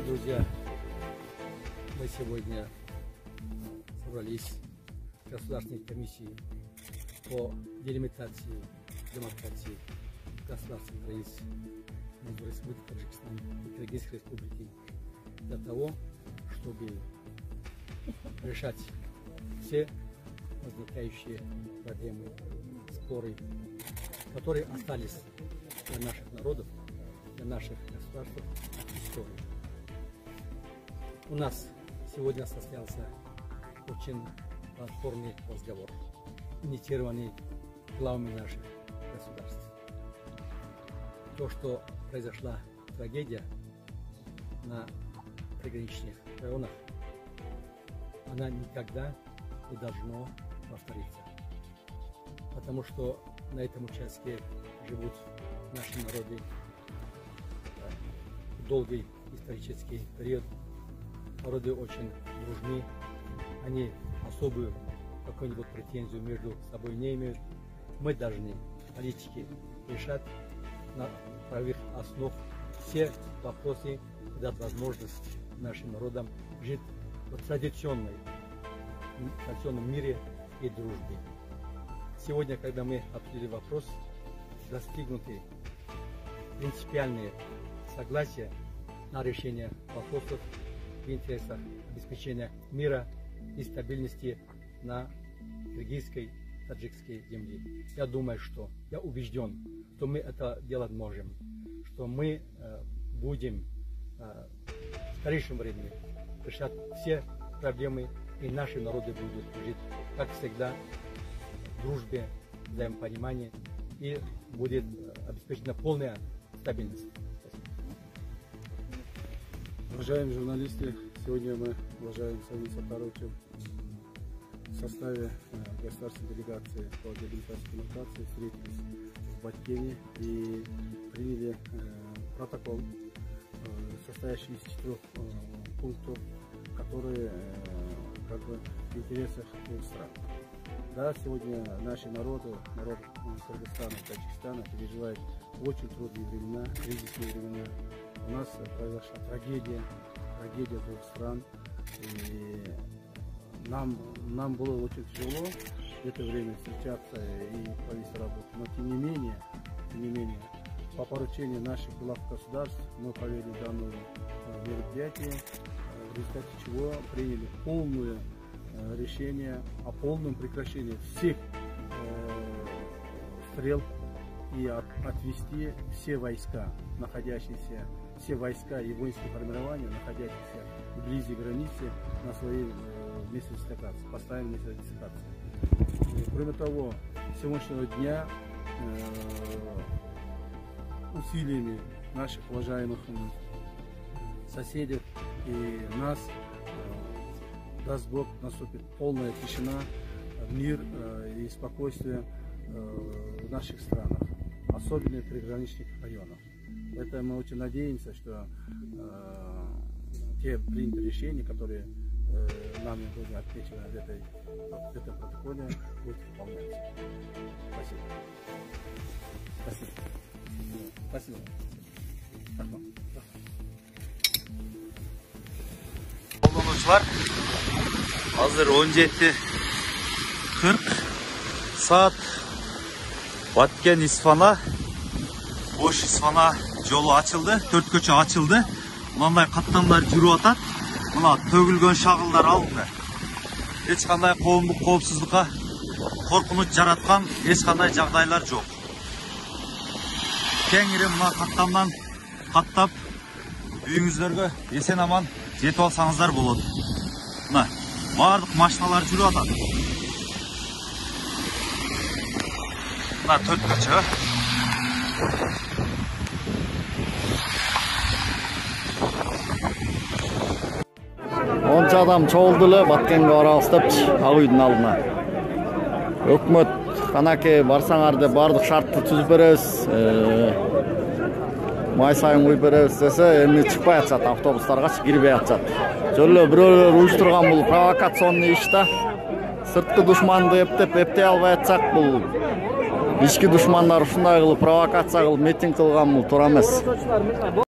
Друзья, мы сегодня собрались в Государственной комиссии по делимитации демократии государственных границ между Республикой Таджикистан и Кыргызской Республикой для того, чтобы решать все возникающие проблемы, споры, которые остались для наших народов, для наших государств в истории. У нас сегодня состоялся очень плодотворный разговор, инициированный главами наших государств. То, что произошла трагедия на приграничных районах, она никогда не должна повториться. Потому что на этом участке живут наши народы долгий исторический период. Народы очень дружны, они особую какую-нибудь претензию между собой не имеют. Мы должны, политики, решать на правовых основах все вопросы, дать возможность нашим народам жить в традиционном мире и дружбе. Сегодня, когда мы обсудили вопрос, достигнуты принципиальные согласия на решение вопросов в интересах обеспечения мира и стабильности на кыргызской, таджикской земле. Я убежден, что мы это делать можем, что мы будем в скорейшем времени решать все проблемы, и наши народы будут жить, как всегда, в дружбе, взаимопонимании, и будет обеспечена полная стабильность. Уважаемые журналисты, сегодня мы, уважаемый Савин Саттарович, в составе государственной делегации по делимитации демократии встретились в Баткене и приняли протокол, состоящий из 4 пунктов, которые в интересах двух стран. Да, сегодня наши народы, народ Кыргызстана и Таджикистана переживают очень трудные времена, кризисные времена. У нас произошла трагедия двух стран, и нам было очень тяжело в это время встречаться и провести работу. Но тем не менее, по поручению наших глав государств мы провели данное мероприятие, в результате чего приняли полное решение о полном прекращении всех стрел и отвести все войска и воинские формирования, находящиеся вблизи границы, на свои места дислокации, поставим место дислокации. Кроме того, с сегодняшнего дня усилиями наших уважаемых соседей и нас, даст Бог, наступит полная тишина, мир и спокойствие в наших странах, особенно в приграничных районах. Поэтому мы очень надеемся, что те принятые решения, которые нами были отмечены в этом протоколе, будут выполняться. Спасибо. Спасибо. Қолданушылар, қазір 17:40 saat Баткен Исфана, Ош Исфана жолу açıldı, 4 көчө açıldı. Мынандай каттамдар жүрүп атат. Мына төгүлгөн шагылдар алынды. Эч кандай коомдук коопсуздукка коркунуч жараткан эч кандай жагдайлар жок. Кеңири мына каттамдан каттап үйүңүздөргө эсен аман жетип алсаңыздар болот. Мына бардык машиналар жүрүп атат. Мына 4 көчө. Онча адам чогулду эле Баткенге барабыз депчи, ак үйдүн алдына. Өкмөт канаке барсаңар деп бардык шартты түзүп беребиз. Май сайын куюп беребиз десе, эми чыкпай атышат, автобустарга кирбей атышат. Жолу бирөөлөр уюштурган бул провокационный иш да. Сырткы душманды эптей албай атсак, бул ички душмандар ушундай кылып провокация кылып митинг кылган бул туура эмес.